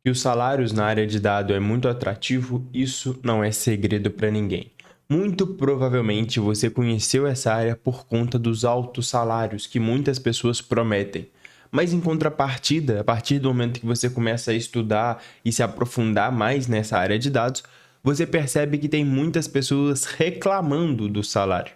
Que os salários na área de dado é muito atrativo, isso não é segredo para ninguém. Muito provavelmente você conheceu essa área por conta dos altos salários que muitas pessoas prometem. Mas em contrapartida, a partir do momento que você começa a estudar e se aprofundar mais nessa área de dados, você percebe que tem muitas pessoas reclamando do salário.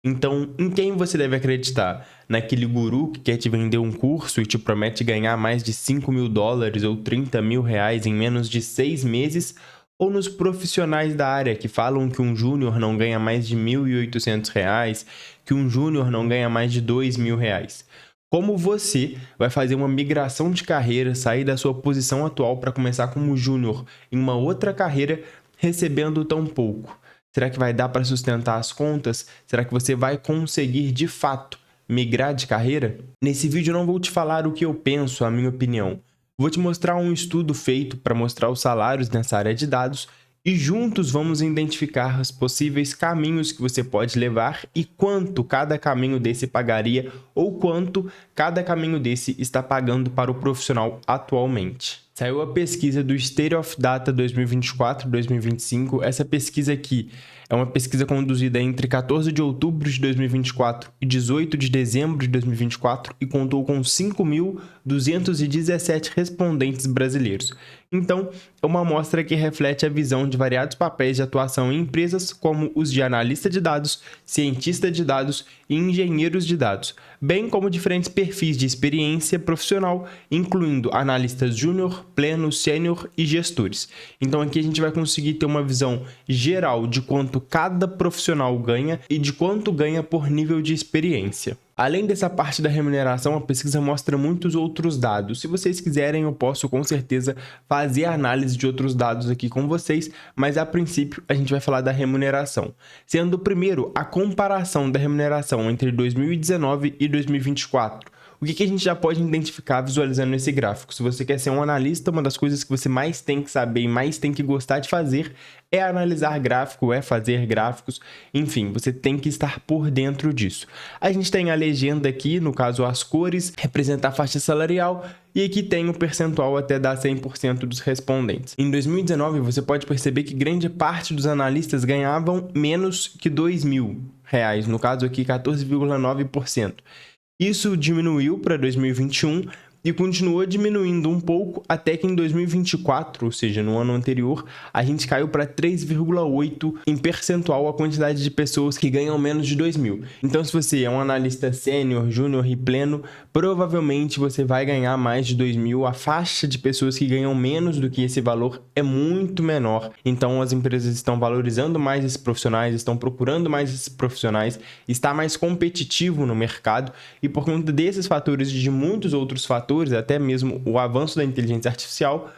Então, em quem você deve acreditar? Naquele guru que quer te vender um curso e te promete ganhar mais de US$ 5.000 ou R$ 30.000 em menos de 6 meses? Ou nos profissionais da área que falam que um júnior não ganha mais de R$ 1.800, que um júnior não ganha mais de R$ 2.000? Como você vai fazer uma migração de carreira, sair da sua posição atual para começar como júnior em uma outra carreira recebendo tão pouco? Será que vai dar para sustentar as contas? Será que você vai conseguir, de fato, migrar de carreira? Nesse vídeo eu não vou te falar o que eu penso, a minha opinião. Vou te mostrar um estudo feito para mostrar os salários nessa área de dados e juntos vamos identificar os possíveis caminhos que você pode levar e quanto cada caminho desse pagaria ou quanto cada caminho desse está pagando para o profissional atualmente. Saiu a pesquisa do State of Data 2024-2025. Essa pesquisa aqui é uma pesquisa conduzida entre 14 de outubro de 2024 e 18 de dezembro de 2024 e contou com 5.217 respondentes brasileiros. Então, é uma amostra que reflete a visão de variados papéis de atuação em empresas, como os de analista de dados, cientista de dados e engenheiros de dados, bem como diferentes perfis de experiência profissional, incluindo analistas júnior, pleno, sênior e gestores. Então aqui a gente vai conseguir ter uma visão geral de quanto cada profissional ganha e de quanto ganha por nível de experiência. Além dessa parte da remuneração, a pesquisa mostra muitos outros dados. Se vocês quiserem, eu posso com certeza fazer a análise de outros dados aqui com vocês, mas a princípio a gente vai falar da remuneração. Sendo primeiro a comparação da remuneração entre 2019 e 2024. O que a gente já pode identificar visualizando esse gráfico? Se você quer ser um analista, uma das coisas que você mais tem que saber e mais tem que gostar de fazer é analisar gráfico, é fazer gráficos, enfim, você tem que estar por dentro disso. A gente tem a legenda aqui, no caso as cores, representa a faixa salarial, e aqui tem o percentual até dar 100% dos respondentes. Em 2019, você pode perceber que grande parte dos analistas ganhavam menos que R$ 2.000, no caso aqui 14,9%. Isso diminuiu para 2021 e continuou diminuindo um pouco até que em 2024, ou seja, no ano anterior, a gente caiu para 3,8 em percentual a quantidade de pessoas que ganham menos de 2.000. Então, se você é um analista sênior, júnior e pleno, provavelmente você vai ganhar mais de 2.000. A faixa de pessoas que ganham menos do que esse valor é muito menor. Então, as empresas estão valorizando mais esses profissionais, estão procurando mais esses profissionais, está mais competitivo no mercado e por conta desses fatores e de muitos outros fatores, até mesmo o avanço da inteligência artificial,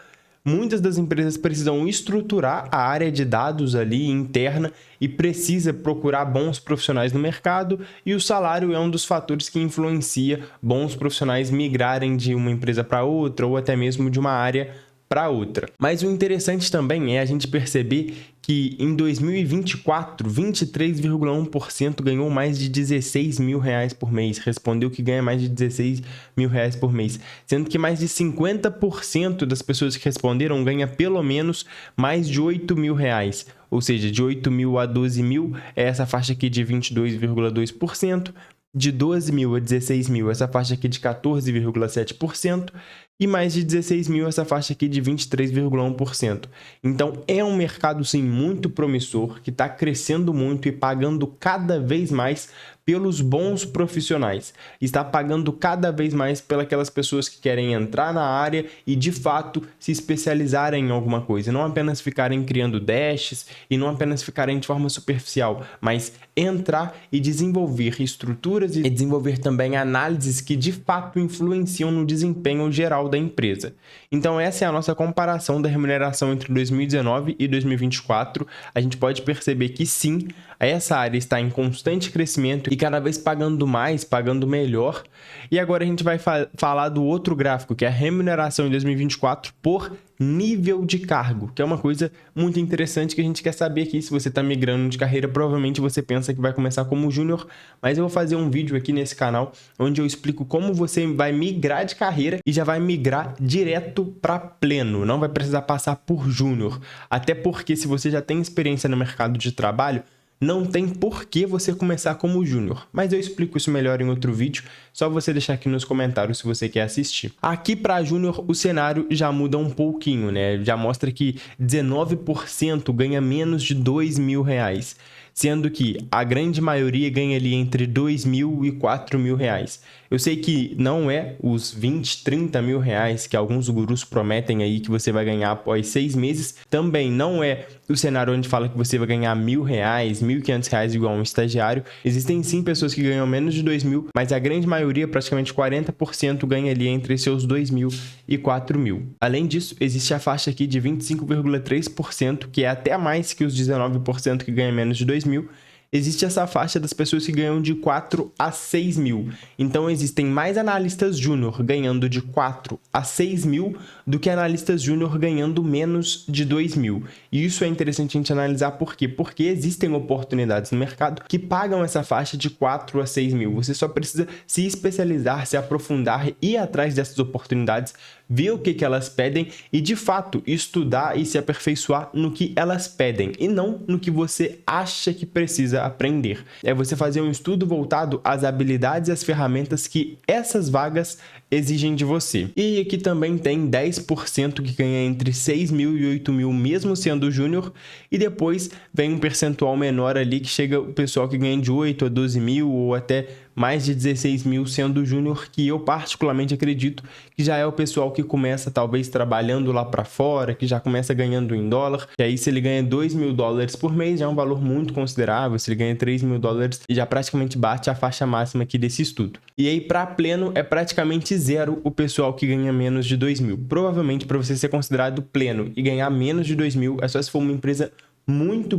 muitas das empresas precisam estruturar a área de dados ali interna e precisa procurar bons profissionais no mercado, e o salário é um dos fatores que influencia bons profissionais migrarem de uma empresa para outra ou até mesmo de uma área para outra. Mas o interessante também é a gente perceber que em 2024, 23,1% ganhou mais de R$ 16.000 por mês, respondeu que ganha mais de R$ 16.000 por mês, sendo que mais de 50% das pessoas que responderam ganha pelo menos mais de R$ 8.000, ou seja, de 8.000 a 12.000 é essa faixa aqui de 22,2%, de 12.000 a 16.000 essa faixa aqui de 14,7%, e mais de 16.000 essa faixa aqui de 23,1%. Então é um mercado sim muito promissor, que está crescendo muito e pagando cada vez mais pelos bons profissionais. Está pagando cada vez mais pelas pessoas que querem entrar na área e de fato se especializarem em alguma coisa, não apenas ficarem criando dashes e não apenas ficarem de forma superficial, mas entrar e desenvolver estruturas e desenvolver também análises que de fato influenciam no desempenho geral da empresa. Então essa é a nossa comparação da remuneração entre 2019 e 2024. A gente pode perceber que sim, essa área está em constante crescimento e cada vez pagando mais, pagando melhor. E agora a gente vai falar do outro gráfico, que é a remuneração em 2024 por nível de cargo, que é uma coisa muito interessante que a gente quer saber aqui. Se você está migrando de carreira, provavelmente você pensa que vai começar como júnior, mas eu vou fazer um vídeo aqui nesse canal onde eu explico como você vai migrar de carreira e já vai migrar direto para pleno, não vai precisar passar por júnior, até porque se você já tem experiência no mercado de trabalho, não tem por que você começar como júnior, mas eu explico isso melhor em outro vídeo, só você deixar aqui nos comentários se você quer assistir. Aqui para júnior o cenário já muda um pouquinho, né? Já mostra que 19% ganha menos de R$2.000, sendo que a grande maioria ganha ali entre R$2.000 e R$4.000. Eu sei que não é os 20, 30 mil reais que alguns gurus prometem aí que você vai ganhar após 6 meses. Também não é o cenário onde fala que você vai ganhar R$1.000, R$1.500 igual um estagiário. Existem sim pessoas que ganham menos de 2.000, mas a grande maioria, praticamente 40%, ganha ali entre seus 2.000 e 4.000. Além disso, existe a faixa aqui de 25,3%, que é até mais que os 19% que ganha menos de 2.000. Existe essa faixa das pessoas que ganham de 4 a 6 mil. Então, existem mais analistas júnior ganhando de 4 a 6 mil do que analistas júnior ganhando menos de 2 mil. E isso é interessante a gente analisar por quê? Porque existem oportunidades no mercado que pagam essa faixa de 4 a 6 mil. Você só precisa se especializar, se aprofundar, ir atrás dessas oportunidades, ver o que elas pedem e, de fato, estudar e se aperfeiçoar no que elas pedem e não no que você acha que precisa aprender. É você fazer um estudo voltado às habilidades e às ferramentas que essas vagas exigem de você. E aqui também tem 10% que ganha entre 6 mil e 8 mil mesmo sendo júnior, e depois vem um percentual menor ali que chega o pessoal que ganha de 8 a 12 mil ou até mais de 16 mil sendo júnior, que eu particularmente acredito que já é o pessoal que começa talvez trabalhando lá para fora, que já começa ganhando em dólar, e aí se ele ganha $2.000 por mês já é um valor muito considerável. Se ele ganha $3.000 e já praticamente bate a faixa máxima aqui desse estudo. E aí para pleno é praticamente zero o pessoal que ganha menos de 2.000. Provavelmente para você ser considerado pleno e ganhar menos de 2.000 é só se for uma empresa muito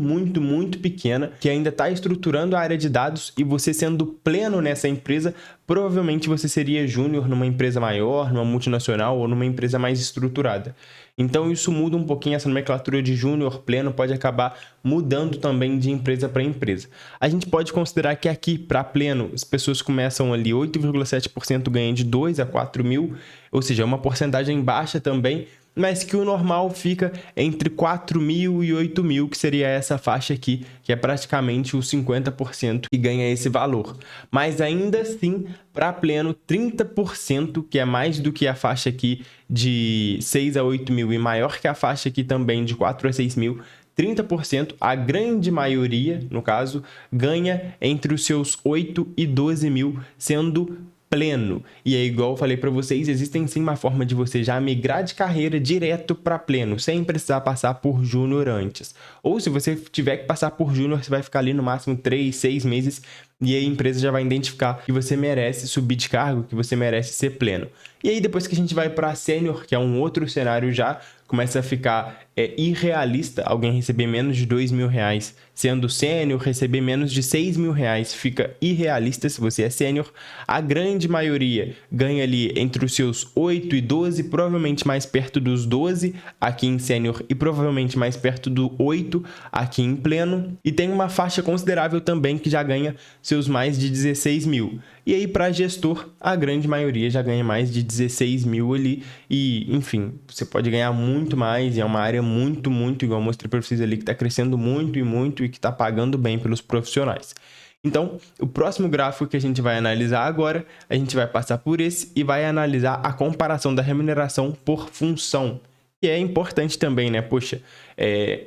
pequena, que ainda está estruturando a área de dados, e você sendo pleno nessa empresa, provavelmente você seria júnior numa empresa maior, numa multinacional ou numa empresa mais estruturada. Então isso muda um pouquinho, essa nomenclatura de júnior pleno pode acabar mudando também de empresa para empresa. A gente pode considerar que aqui para pleno as pessoas começam ali 8,7% ganham de 2 a 4 mil, ou seja, é uma porcentagem baixa também, mas que o normal fica entre 4 mil e 8 mil, que seria essa faixa aqui, que é praticamente os 50% que ganha esse valor. Mas ainda assim, para pleno, 30%, que é mais do que a faixa aqui de 6 a 8 mil e maior que a faixa aqui também de 4 a 6 mil, 30%, a grande maioria, no caso, ganha entre os seus 8 e 12 mil, sendo pleno. E é igual eu falei para vocês, existem sim uma forma de você já migrar de carreira direto para pleno, sem precisar passar por júnior antes. Ou se você tiver que passar por júnior, você vai ficar ali no máximo 3, 6 meses e a empresa já vai identificar que você merece subir de cargo, que você merece ser pleno. E aí depois que a gente vai para sênior, que é um outro cenário já, começa a ficar irrealista alguém receber menos de R$2.000. Sendo sênior, receber menos de R$6.000 fica irrealista se você é sênior. A grande maioria ganha ali entre os seus 8 e 12, provavelmente mais perto dos 12 aqui em sênior e provavelmente mais perto do 8 aqui em pleno. E tem uma faixa considerável também que já ganha seus mais de 16 mil. E aí para gestor, a grande maioria já ganha mais de 16 mil ali. E enfim, você pode ganhar muito mais, e é uma área muito, igual eu mostrei para vocês ali, que está crescendo muito e que está pagando bem pelos profissionais. Então, o próximo gráfico que a gente vai analisar agora, a gente vai passar por esse e vai analisar a comparação da remuneração por função. Que é importante também, né? Poxa,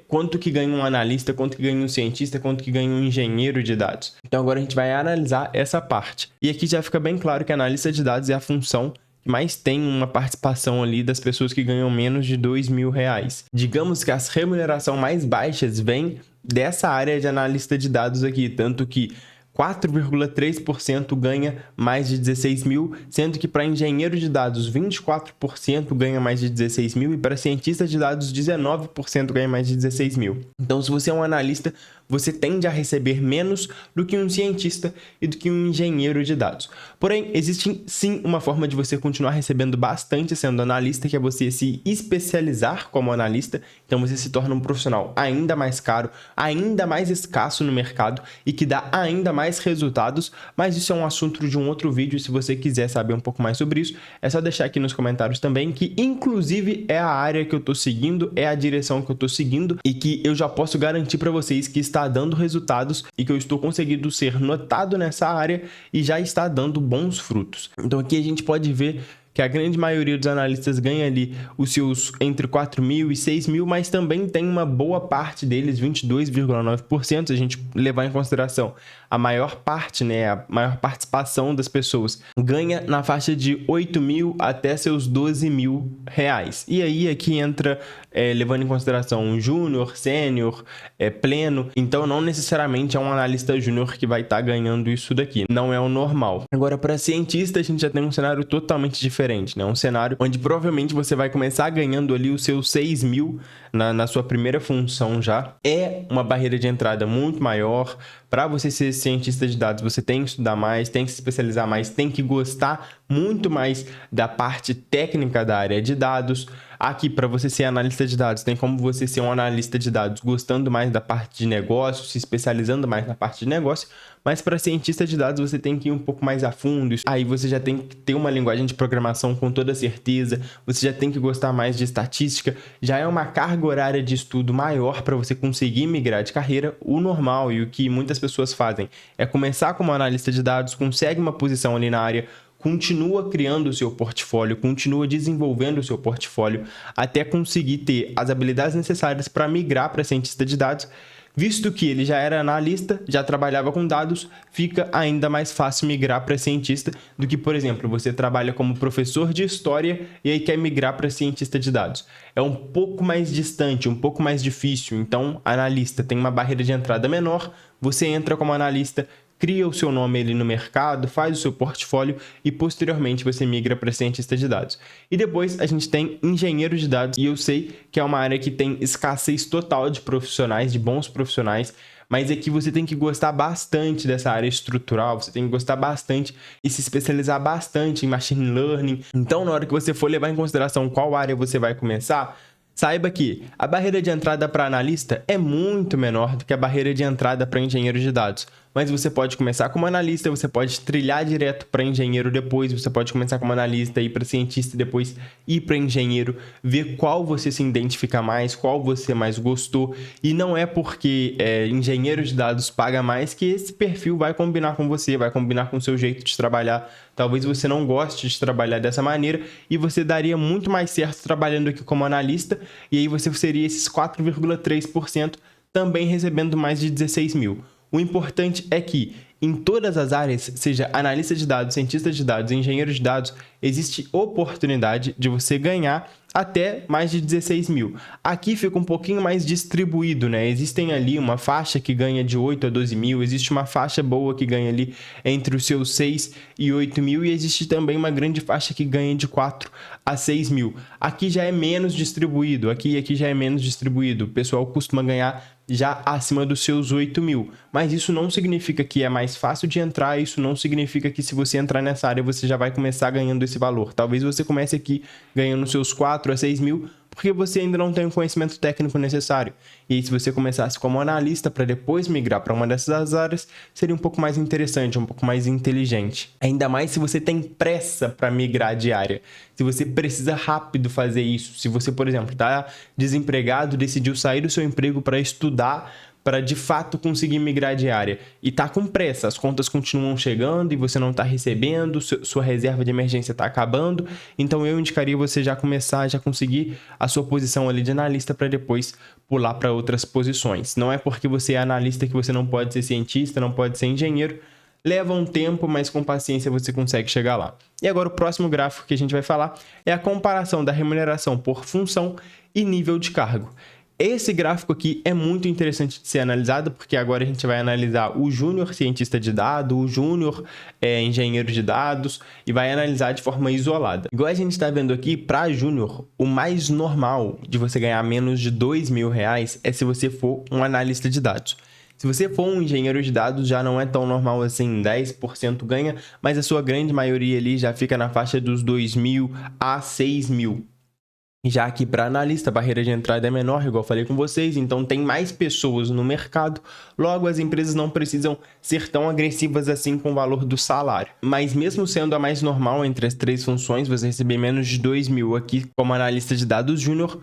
quanto que ganha um analista, quanto que ganha um cientista, quanto que ganha um engenheiro de dados. Então agora a gente vai analisar essa parte. E aqui já fica bem claro que analista de dados é a função que mais tem uma participação ali das pessoas que ganham menos de R$2.000. Digamos que as remunerações mais baixas vêm dessa área de analista de dados aqui, tanto que 4,3% ganha mais de 16 mil, sendo que para engenheiro de dados 24% ganha mais de 16 mil e para cientista de dados 19% ganha mais de 16 mil. Então, se você é um analista, você tende a receber menos do que um cientista e do que um engenheiro de dados. Porém, existe sim uma forma de você continuar recebendo bastante sendo analista, que é você se especializar como analista. Então você se torna um profissional ainda mais caro, ainda mais escasso no mercado e que dá ainda mais resultados, mas isso é um assunto de um outro vídeo. Se você quiser saber um pouco mais sobre isso, é só deixar aqui nos comentários também, que inclusive é a área que eu tô seguindo, é a direção que eu tô seguindo e que eu já posso garantir para vocês que está dando resultados e que eu estou conseguindo ser notado nessa área e já está dando bons frutos. Então aqui a gente pode ver que a grande maioria dos analistas ganha ali os seus entre 4 mil e 6 mil, mas também tem uma boa parte deles, 22,9%, se a gente levar em consideração a maior parte, né, a maior participação das pessoas, ganha na faixa de 8 mil até seus 12 mil reais. E aí aqui entra, levando em consideração um júnior, sênior, pleno, então não necessariamente é um analista júnior que vai estar ganhando isso daqui, não é o normal. Agora, para cientista, a gente já tem um cenário totalmente diferente, né? Um cenário onde provavelmente você vai começar ganhando ali os seus 6 mil na sua primeira função já. É uma barreira de entrada muito maior. Para você ser cientista de dados, você tem que estudar mais, tem que se especializar mais, tem que gostar muito mais da parte técnica da área de dados. Aqui, para você ser analista de dados, tem como você ser um analista de dados gostando mais da parte de negócio, se especializando mais na parte de negócio, mas para cientista de dados você tem que ir um pouco mais a fundo. Aí você já tem que ter uma linguagem de programação com toda certeza, você já tem que gostar mais de estatística, já é uma carga horária de estudo maior para você conseguir migrar de carreira. O normal e o que muitas pessoas fazem é começar como analista de dados, consegue uma posição ali na área, continua criando o seu portfólio, continua desenvolvendo o seu portfólio até conseguir ter as habilidades necessárias para migrar para cientista de dados. Visto que ele já era analista, já trabalhava com dados, fica ainda mais fácil migrar para cientista do que, por exemplo, você trabalha como professor de história e aí quer migrar para cientista de dados. É um pouco mais distante, um pouco mais difícil. Então, analista tem uma barreira de entrada menor, você entra como analista, cria o seu nome ali no mercado, faz o seu portfólio e posteriormente você migra para cientista de dados. E depois a gente tem engenheiro de dados, e eu sei que é uma área que tem escassez total de profissionais, de bons profissionais, mas aqui você tem que gostar bastante dessa área estrutural, você tem que gostar bastante e se especializar bastante em machine learning. Então, na hora que você for levar em consideração qual área você vai começar, saiba que a barreira de entrada para analista é muito menor do que a barreira de entrada para engenheiro de dados. Mas você pode começar como analista, você pode trilhar direto para engenheiro depois, você pode começar como analista, ir para cientista e depois ir para engenheiro, ver qual você se identifica mais, qual você mais gostou. E não é porque engenheiro de dados paga mais que esse perfil vai combinar com você, vai combinar com o seu jeito de trabalhar. Talvez você não goste de trabalhar dessa maneira e você daria muito mais certo trabalhando aqui como analista, e aí você seria esses 4,3% também recebendo mais de 16 mil. O importante é que em todas as áreas, seja analista de dados, cientista de dados, engenheiro de dados, existe oportunidade de você ganhar até mais de 16 mil. Aqui fica um pouquinho mais distribuído, né? Existem ali uma faixa que ganha de 8 a 12 mil, existe uma faixa boa que ganha ali entre os seus 6 e 8 mil, e existe também uma grande faixa que ganha de 4 a 6 mil. Aqui já é menos distribuído, aqui já é menos distribuído. O pessoal costuma ganhar já acima dos seus 8 mil. Mas isso não significa que é mais fácil de entrar, isso não significa que se você entrar nessa área você já vai começar ganhando esse valor. Talvez você comece aqui ganhando seus 4 a 6 mil, porque você ainda não tem o conhecimento técnico necessário. E aí, se você começasse como analista para depois migrar para uma dessas áreas, seria um pouco mais interessante, um pouco mais inteligente. Ainda mais se você tem pressa para migrar de área. Se você precisa rápido fazer isso. Se você, por exemplo, está desempregado, decidiu sair do seu emprego para estudar, para de fato conseguir migrar de área e tá com pressa, as contas continuam chegando e você não está recebendo, sua reserva de emergência está acabando, então eu indicaria você já começar, já conseguir a sua posição ali de analista para depois pular para outras posições. Não é porque você é analista que você não pode ser cientista, não pode ser engenheiro. Leva um tempo, mas com paciência você consegue chegar lá. E agora o próximo gráfico que a gente vai falar é a comparação da remuneração por função e nível de cargo. Esse gráfico aqui é muito interessante de ser analisado, porque agora a gente vai analisar o júnior cientista de dados, o júnior engenheiro de dados, e vai analisar de forma isolada. Igual a gente está vendo aqui, para júnior, o mais normal de você ganhar menos de R$2.000 é se você for um analista de dados. Se você for um engenheiro de dados, já não é tão normal assim, 10% ganha, mas a sua grande maioria ali já fica na faixa dos 2.000 a 6.000. Já que para analista a barreira de entrada é menor, igual eu falei com vocês, então tem mais pessoas no mercado, logo as empresas não precisam ser tão agressivas assim com o valor do salário. Mas mesmo sendo a mais normal entre as três funções, você receber menos de 2.000 aqui como analista de dados júnior,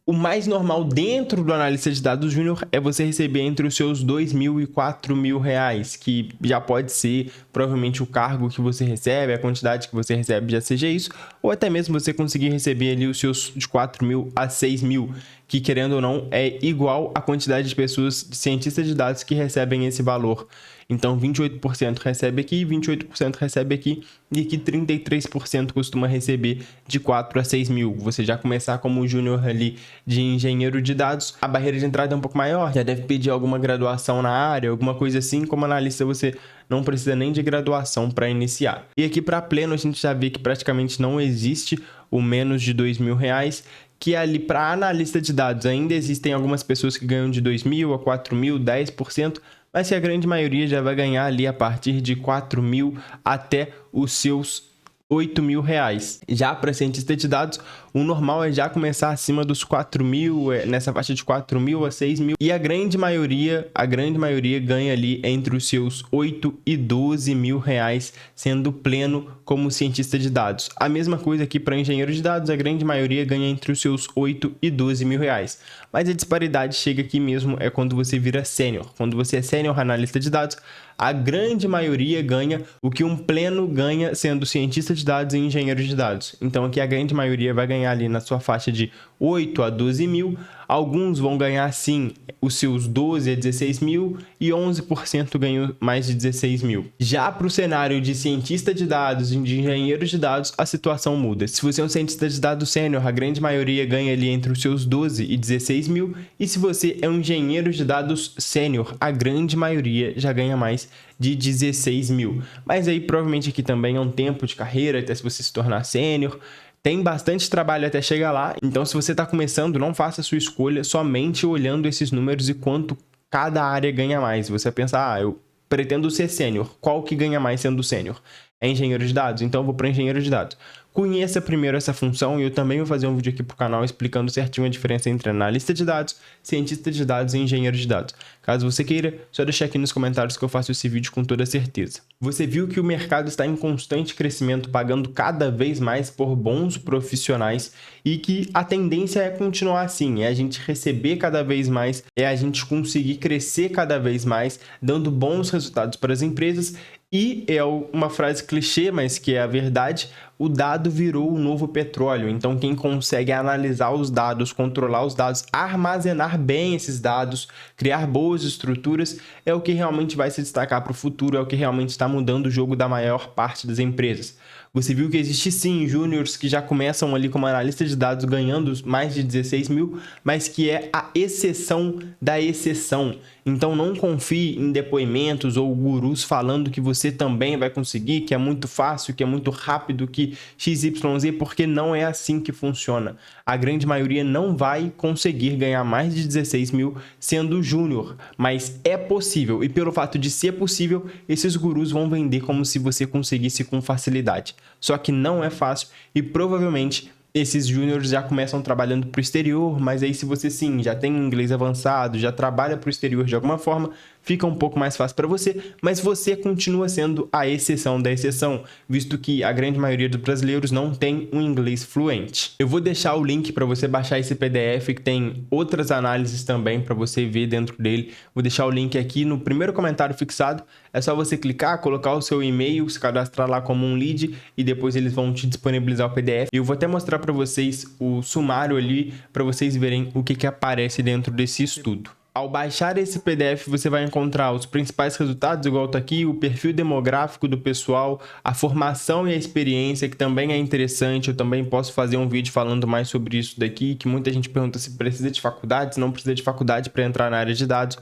o mais normal dentro do analista de dados júnior é você receber entre os seus 2.000 e 4.000 reais, que já pode ser provavelmente o cargo que você recebe, a quantidade que você recebe já seja isso, ou até mesmo você conseguir receber ali os seus de 4.000 a 6.000, que querendo ou não é igual à quantidade de pessoas, de cientistas de dados que recebem esse valor. Então 28% recebe aqui, 28% recebe aqui, e aqui 33% costuma receber de 4 a 6.000. Você já começar como júnior ali de engenheiro de dados, a barreira de entrada é um pouco maior, já deve pedir alguma graduação na área, alguma coisa assim. Como analista você não precisa nem de graduação para iniciar. E aqui para pleno a gente já vê que praticamente não existe o menos de 2.000 reais, que ali para analista de dados ainda existem algumas pessoas que ganham de 2.000 a 4.000, 10%, mas que a grande maioria já vai ganhar ali a partir de 4.000 até os seus 8.000 reais. Já para cientista de dados, o normal é já começar acima dos 4.000, nessa faixa de 4.000 a 6.000, e a grande maioria ganha ali entre os seus 8 e 12.000 reais, sendo pleno como cientista de dados. A mesma coisa aqui para engenheiro de dados, a grande maioria ganha entre os seus 8 e 12.000 reais. Mas a disparidade chega aqui mesmo é quando você vira sênior. Quando você é sênior analista de dados, a grande maioria ganha o que um pleno ganha sendo cientista de dados e engenheiro de dados. Então aqui a grande maioria vai ganhar ali na sua faixa de 8 a 12.000. Alguns vão ganhar sim os seus 12 a 16.000 e 11% ganham mais de 16.000. Já para o cenário de cientista de dados e de engenheiro de dados, a situação muda. Se você é um cientista de dados sênior, a grande maioria ganha ali entre os seus 12 e 16.000. E se você é um engenheiro de dados sênior, a grande maioria já ganha mais de 16.000. Mas aí provavelmente aqui também é um tempo de carreira até se você se tornar sênior. Tem bastante trabalho até chegar lá, então se você está começando, não faça a sua escolha somente olhando esses números e quanto cada área ganha mais. Você vai pensar, eu pretendo ser sênior, qual que ganha mais sendo sênior? É engenheiro de dados? Então eu vou para engenheiro de dados. Conheça primeiro essa função e eu também vou fazer um vídeo aqui para o canal explicando certinho a diferença entre analista de dados, cientista de dados e engenheiro de dados. Caso você queira, só deixar aqui nos comentários que eu faço esse vídeo com toda certeza. Você viu que o mercado está em constante crescimento, pagando cada vez mais por bons profissionais e que a tendência é continuar assim, é a gente receber cada vez mais, é a gente conseguir crescer cada vez mais, dando bons resultados para as empresas. E é uma frase clichê, mas que é a verdade, o dado virou o novo petróleo. Então quem consegue analisar os dados, controlar os dados, armazenar bem esses dados, criar boas estruturas, é o que realmente vai se destacar para o futuro, é o que realmente está mudando o jogo da maior parte das empresas. Você viu que existe sim júniors que já começam ali como analista de dados ganhando mais de 16.000, mas que é a exceção da exceção. Então não confie em depoimentos ou gurus falando que você também vai conseguir, que é muito fácil, que é muito rápido, que XYZ, porque não é assim que funciona. A grande maioria não vai conseguir ganhar mais de 16.000 sendo júnior, mas é possível. E pelo fato de ser possível, esses gurus vão vender como se você conseguisse com facilidade. Só que não é fácil e provavelmente esses júniores já começam trabalhando para o exterior, mas aí se você sim já tem inglês avançado, já trabalha para o exterior de alguma forma, fica um pouco mais fácil para você, mas você continua sendo a exceção da exceção, visto que a grande maioria dos brasileiros não tem um inglês fluente. Eu vou deixar o link para você baixar esse PDF, que tem outras análises também para você ver dentro dele. Vou deixar o link aqui no primeiro comentário fixado, é só você clicar, colocar o seu e-mail, se cadastrar lá como um lead e depois eles vão te disponibilizar o PDF. Eu vou até mostrar para vocês o sumário ali, para vocês verem o que aparece dentro desse estudo. Ao baixar esse PDF, você vai encontrar os principais resultados, igual tá aqui, o perfil demográfico do pessoal, a formação e a experiência, que também é interessante. Eu também posso fazer um vídeo falando mais sobre isso daqui, que muita gente pergunta se precisa de faculdade, se não precisa de faculdade para entrar na área de dados.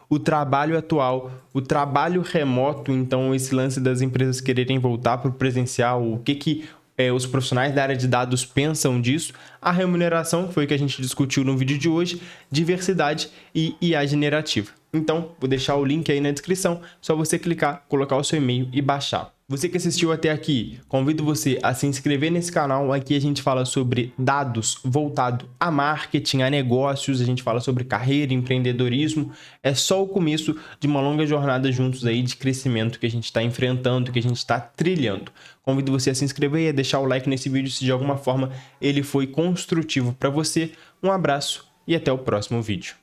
O trabalho atual, o trabalho remoto, então esse lance das empresas quererem voltar para o presencial, o que os profissionais da área de dados pensam disso, a remuneração, que foi o que a gente discutiu no vídeo de hoje, diversidade e IA generativa. Então, vou deixar o link aí na descrição, só você clicar, colocar o seu e-mail e baixar. Você que assistiu até aqui, convido você a se inscrever nesse canal. Aqui a gente fala sobre dados voltado a marketing, a negócios, a gente fala sobre carreira, empreendedorismo. É só o começo de uma longa jornada juntos aí de crescimento que a gente está enfrentando, que a gente está trilhando. Convido você a se inscrever e a deixar o like nesse vídeo se de alguma forma ele foi construtivo para você. Um abraço e até o próximo vídeo.